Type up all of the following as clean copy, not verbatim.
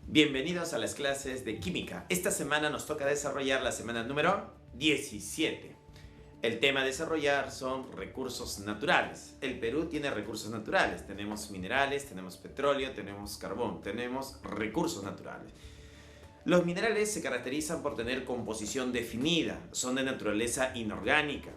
Bienvenidos a las clases de química. Esta semana nos toca desarrollar la semana número 17. El tema a desarrollar son recursos naturales. El Perú tiene recursos naturales. Tenemos minerales, tenemos petróleo, tenemos carbón, tenemos recursos naturales. Los minerales se caracterizan por tener composición definida, son de naturaleza inorgánica,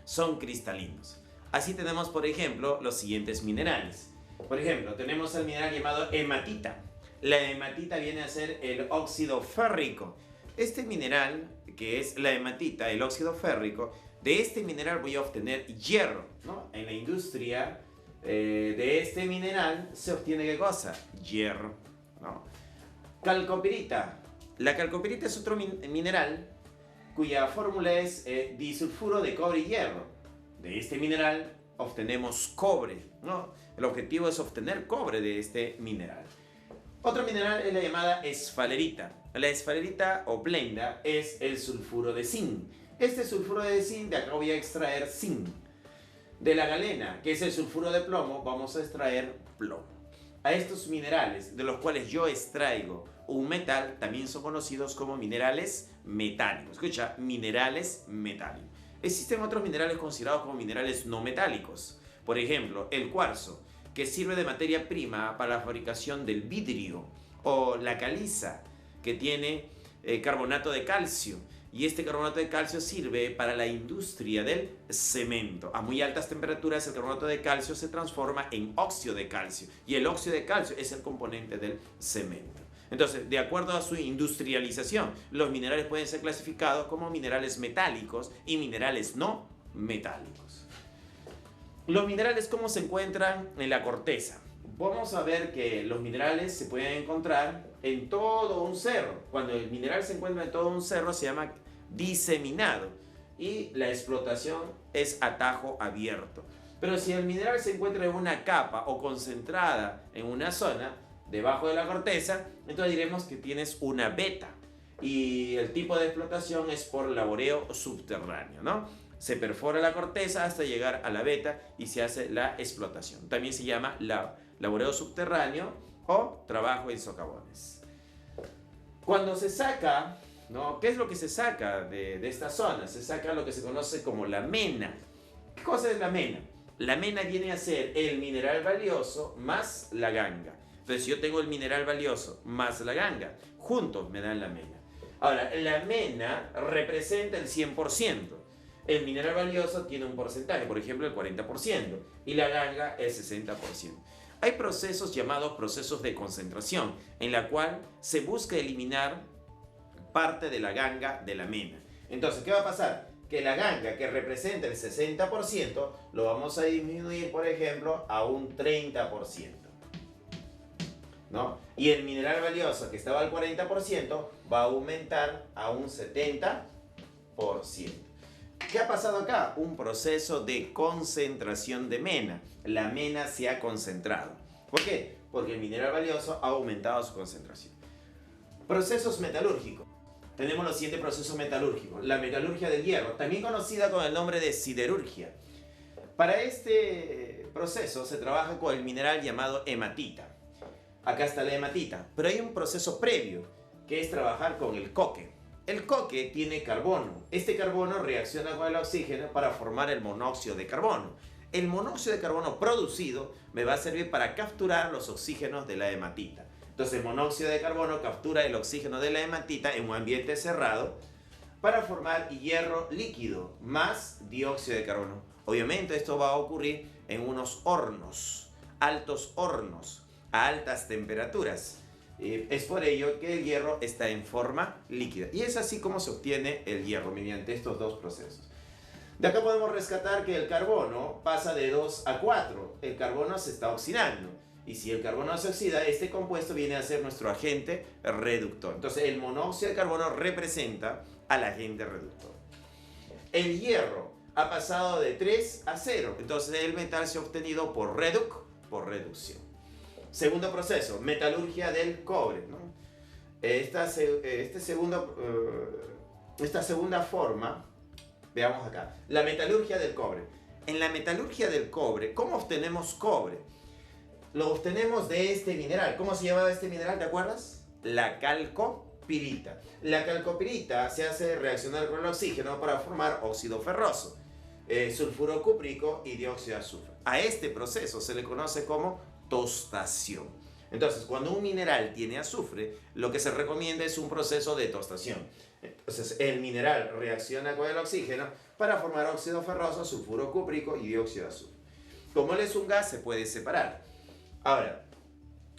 son cristalinos. Así tenemos, por ejemplo, los siguientes minerales. Por ejemplo, tenemos el mineral llamado hematita. La hematita viene a ser el óxido férrico. Este mineral, que es la hematita, el óxido férrico, de este mineral voy a obtener hierro, ¿no? En la industria de este mineral se obtiene ¿qué cosa? Hierro, ¿no? Calcopirita. La calcopirita es otro mineral cuya fórmula es disulfuro de cobre y hierro. De este mineral obtenemos cobre, ¿no? El objetivo es obtener cobre de este mineral. Otro mineral es la llamada esfalerita. La esfalerita o blenda es el sulfuro de zinc. Este sulfuro de zinc, de acá voy a extraer zinc. De la galena, que es el sulfuro de plomo, vamos a extraer plomo. A estos minerales, de los cuales yo extraigo un metal, también son conocidos como minerales metálicos. Escucha, minerales metálicos. Existen otros minerales considerados como minerales no metálicos. Por ejemplo, el cuarzo, que sirve de materia prima para la fabricación del vidrio, o la caliza, que tiene carbonato de calcio, y este carbonato de calcio sirve para la industria del cemento. A muy altas temperaturas el carbonato de calcio se transforma en óxido de calcio, y el óxido de calcio es el componente del cemento. Entonces, de acuerdo a su industrialización, los minerales pueden ser clasificados como minerales metálicos y minerales no metálicos. Los minerales, ¿cómo se encuentran en la corteza? Vamos a ver que los minerales se pueden encontrar en todo un cerro. Cuando el mineral se encuentra en todo un cerro se llama diseminado y la explotación es a tajo abierto. Pero si el mineral se encuentra en una capa o concentrada en una zona debajo de la corteza, entonces diremos que tienes una veta y el tipo de explotación es por laboreo subterráneo, ¿no? Se perfora la corteza hasta llegar a la veta y se hace la explotación. También se llama laboreo subterráneo o trabajo en socavones. Cuando se saca, ¿no? ¿Qué es lo que se saca de esta zona? Se saca lo que se conoce como la mena. ¿Qué cosa es la mena? La mena viene a ser el mineral valioso más la ganga. Entonces, si yo tengo el mineral valioso más la ganga, juntos me dan la mena. Ahora, la mena representa el 100%. El mineral valioso tiene un porcentaje, por ejemplo el 40%, y la ganga el 60%. Hay procesos llamados procesos de concentración, en la cual se busca eliminar parte de la ganga de la mena. Entonces, ¿qué va a pasar? Que la ganga, que representa el 60%, lo vamos a disminuir, por ejemplo, a un 30%. ¿No? Y el mineral valioso, que estaba al 40%, va a aumentar a un 70%. ¿Qué ha pasado acá? Un proceso de concentración de mena. La mena se ha concentrado. ¿Por qué? Porque el mineral valioso ha aumentado su concentración. Procesos metalúrgicos. Tenemos los siguientes procesos metalúrgicos. La metalurgia del hierro, también conocida con el nombre de siderurgia. Para este proceso se trabaja con el mineral llamado hematita. Acá está la hematita. Pero hay un proceso previo, que es trabajar con el coque. El coque tiene carbono. Este carbono reacciona con el oxígeno para formar el monóxido de carbono. El monóxido de carbono producido me va a servir para capturar los oxígenos de la hematita. Entonces el monóxido de carbono captura el oxígeno de la hematita en un ambiente cerrado para formar hierro líquido más dióxido de carbono. Obviamente esto va a ocurrir en unos hornos, altos hornos, a altas temperaturas. Es por ello que el hierro está en forma líquida. Y es así como se obtiene el hierro, mediante estos dos procesos. De acá podemos rescatar que el carbono pasa de 2 a 4. El carbono se está oxidando. Y si el carbono se oxida, este compuesto viene a ser nuestro agente reductor. Entonces el monóxido de carbono representa al agente reductor. El hierro ha pasado de 3 a 0. Entonces el metal se ha obtenido por reducción. Segundo proceso, metalurgia del cobre, ¿no? Esta segunda forma, veamos acá, la metalurgia del cobre. En la metalurgia del cobre, ¿cómo obtenemos cobre? Lo obtenemos de este mineral. ¿Cómo se llamaba este mineral? ¿Te acuerdas? la calcopirita. La calcopirita se hace reaccionar con el oxígeno para formar óxido ferroso, sulfuro cúprico y dióxido de azufre. A este proceso se le conoce como tostación. Entonces, cuando un mineral tiene azufre, lo que se recomienda es un proceso de tostación. Entonces, el mineral reacciona con el oxígeno para formar óxido ferroso, sulfuro cúprico y dióxido de azufre. Como él es un gas, se puede separar. Ahora,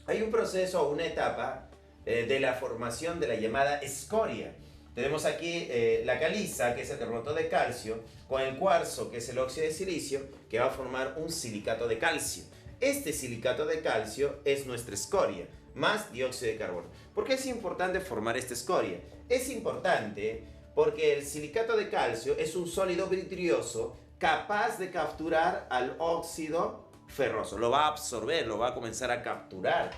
hay un proceso o una etapa de la formación de la llamada escoria. Tenemos aquí la caliza, que es el carbonato de calcio, con el cuarzo, que es el óxido de silicio, que va a formar un silicato de calcio. Este silicato de calcio es nuestra escoria, más dióxido de carbono. ¿Por qué es importante formar esta escoria? Es importante porque el silicato de calcio es un sólido vidrioso capaz de capturar al óxido ferroso. Lo va a absorber, lo va a comenzar a capturar,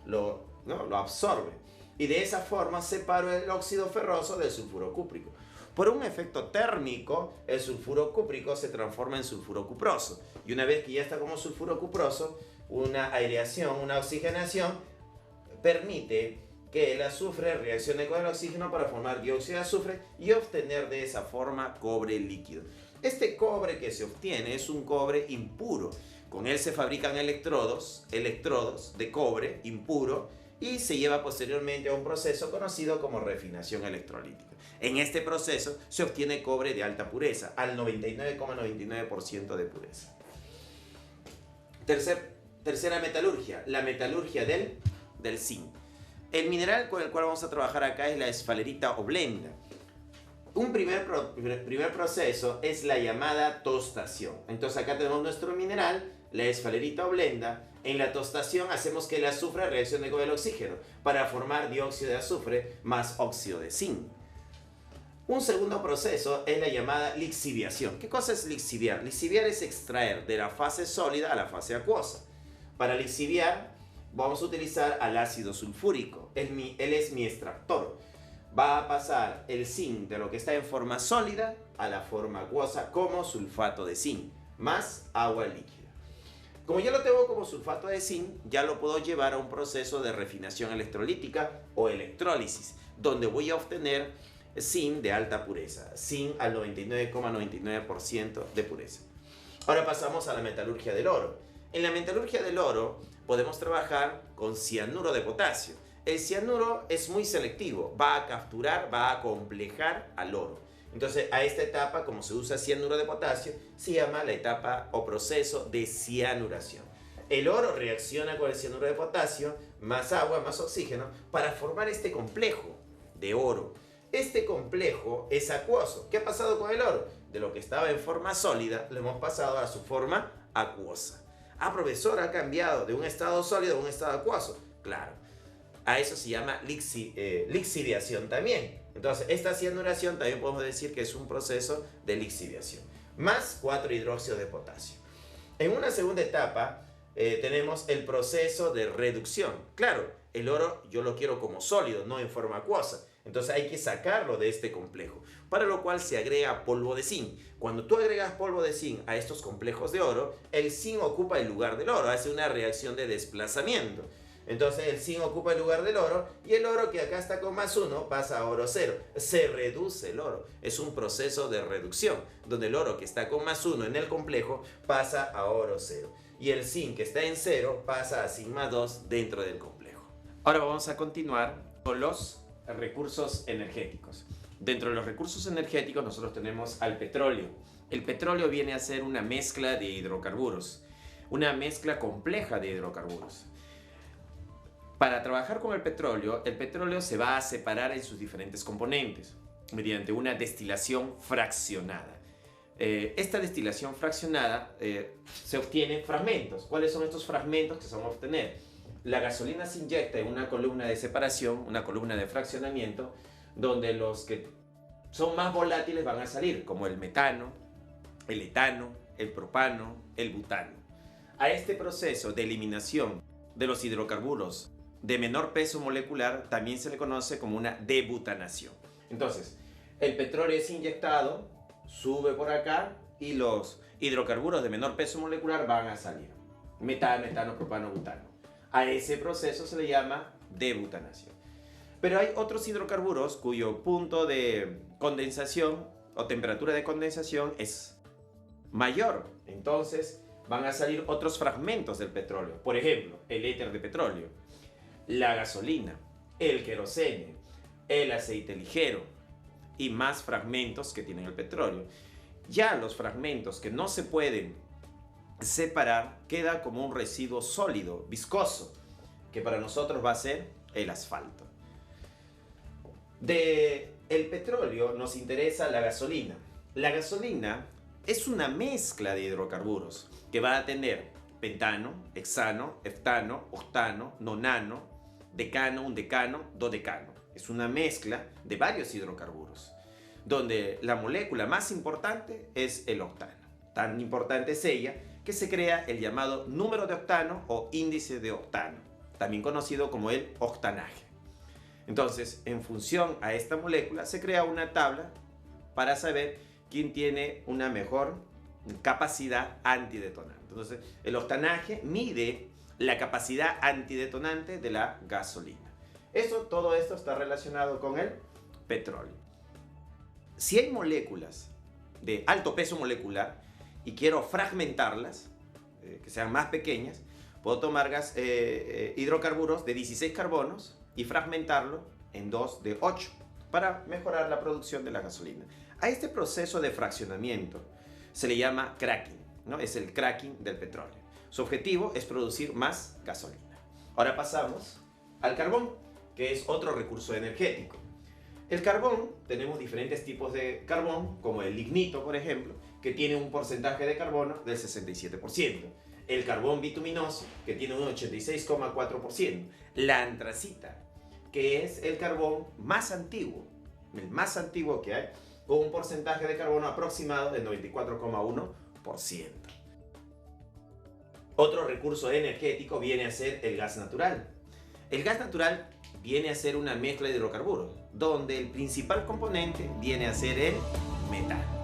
lo absorbe. Y de esa forma separa el óxido ferroso del sulfuro cúprico. Por un efecto térmico, el sulfuro cúprico se transforma en sulfuro cuproso. Y una vez que ya está como sulfuro cuproso, una aireación, una oxigenación, permite que el azufre reaccione con el oxígeno para formar dióxido de azufre y obtener de esa forma cobre líquido. Este cobre que se obtiene es un cobre impuro. Con él se fabrican electrodos de cobre impuro y se lleva posteriormente a un proceso conocido como refinación electrolítica. En este proceso se obtiene cobre de alta pureza, al 99,99% de pureza. Tercera metalurgia, la metalurgia del zinc. El mineral con el cual vamos a trabajar acá es la esfalerita oblenda. Un primer proceso es la llamada tostación. Entonces acá tenemos nuestro mineral, la esfalerita oblenda. En la tostación hacemos que el azufre reaccione con el oxígeno para formar dióxido de azufre más óxido de zinc. Un segundo proceso es la llamada lixiviación. ¿Qué cosa es lixiviar? Lixiviar es extraer de la fase sólida a la fase acuosa. Para lixiviar vamos a utilizar al ácido sulfúrico. Él es mi extractor. Va a pasar el zinc de lo que está en forma sólida a la forma acuosa como sulfato de zinc, más agua líquida. Como ya lo tengo como sulfato de zinc, ya lo puedo llevar a un proceso de refinación electrolítica o electrólisis, donde voy a obtener zinc de alta pureza, zinc al 99,99% de pureza. Ahora pasamos a la metalurgia del oro. En la metalurgia del oro podemos trabajar con cianuro de potasio. El cianuro es muy selectivo, va a capturar, va a complejar al oro. Entonces, a esta etapa, como se usa cianuro de potasio, se llama la etapa o proceso de cianuración. El oro reacciona con el cianuro de potasio, más agua, más oxígeno, para formar este complejo de oro. Este complejo es acuoso. ¿Qué ha pasado con el oro? De lo que estaba en forma sólida, lo hemos pasado a su forma acuosa. Ah, profesor, ha cambiado de un estado sólido a un estado acuoso. Claro. A eso se llama lixiviación también. Entonces, esta cianuración también podemos decir que es un proceso de lixiviación. Más 4 hidróxidos de potasio. En una segunda etapa tenemos el proceso de reducción. Claro, el oro yo lo quiero como sólido, no en forma acuosa. Entonces hay que sacarlo de este complejo, para lo cual se agrega polvo de zinc. Cuando tú agregas polvo de zinc a estos complejos de oro, el zinc ocupa el lugar del oro, hace una reacción de desplazamiento. Entonces el zinc ocupa el lugar del oro y el oro que acá está con +1 pasa a oro 0. Se reduce el oro. Es un proceso de reducción, donde el oro que está con +1 en el complejo pasa a oro 0. Y el zinc que está en 0 pasa a zinc +2 dentro del complejo. Ahora vamos a continuar con los recursos energéticos. Dentro de los recursos energéticos nosotros tenemos al petróleo. El petróleo viene a ser una mezcla de hidrocarburos, una mezcla compleja de hidrocarburos. Para trabajar con el petróleo se va a separar en sus diferentes componentes mediante una destilación fraccionada. Esta destilación fraccionada se obtienen fragmentos. ¿Cuáles son estos fragmentos que se van a obtener? La gasolina se inyecta en una columna de separación, una columna de fraccionamiento, donde los que son más volátiles van a salir, como el metano, el etano, el propano, el butano. A este proceso de eliminación de los hidrocarburos de menor peso molecular también se le conoce como una debutanación. Entonces, el petróleo es inyectado, sube por acá y los hidrocarburos de menor peso molecular van a salir. Metano, propano, butano. A ese proceso se le llama debutanación. Pero hay otros hidrocarburos cuyo punto de condensación o temperatura de condensación es mayor. Entonces van a salir otros fragmentos del petróleo. Por ejemplo, el éter de petróleo, la gasolina, el querosene, el aceite ligero y más fragmentos que tienen el petróleo. Ya los fragmentos que no se pueden separar queda como un residuo sólido, viscoso, que para nosotros va a ser el asfalto. De el petróleo nos interesa la gasolina. La gasolina es una mezcla de hidrocarburos que va a tener pentano, hexano, heftano, octano, nonano, decano, undecano, dodecano. Es una mezcla de varios hidrocarburos, donde la molécula más importante es el octano. Tan importante es ella que se crea el llamado número de octano o índice de octano, también conocido como el octanaje. Entonces, en función a esta molécula, se crea una tabla para saber quién tiene una mejor capacidad antidetonante. Entonces, el octanaje mide la capacidad antidetonante de la gasolina. Todo esto está relacionado con el petróleo. Si hay moléculas de alto peso molecular y quiero fragmentarlas, que sean más pequeñas, puedo tomar hidrocarburos de 16 carbonos y fragmentarlo en 2 de 8 para mejorar la producción de la gasolina. A este proceso de fraccionamiento se le llama cracking, ¿no? Es el cracking del petróleo. Su objetivo es producir más gasolina. Ahora pasamos al carbón, que es otro recurso energético. El carbón, tenemos diferentes tipos de carbón, como el lignito, por ejemplo, que tiene un porcentaje de carbono del 67%. El carbón bituminoso, que tiene un 86,4%. La antracita, que es el carbón más antiguo, el más antiguo que hay, con un porcentaje de carbono aproximado del 94,1%. Otro recurso energético viene a ser el gas natural. El gas natural viene a ser una mezcla de hidrocarburos, donde el principal componente viene a ser el metano.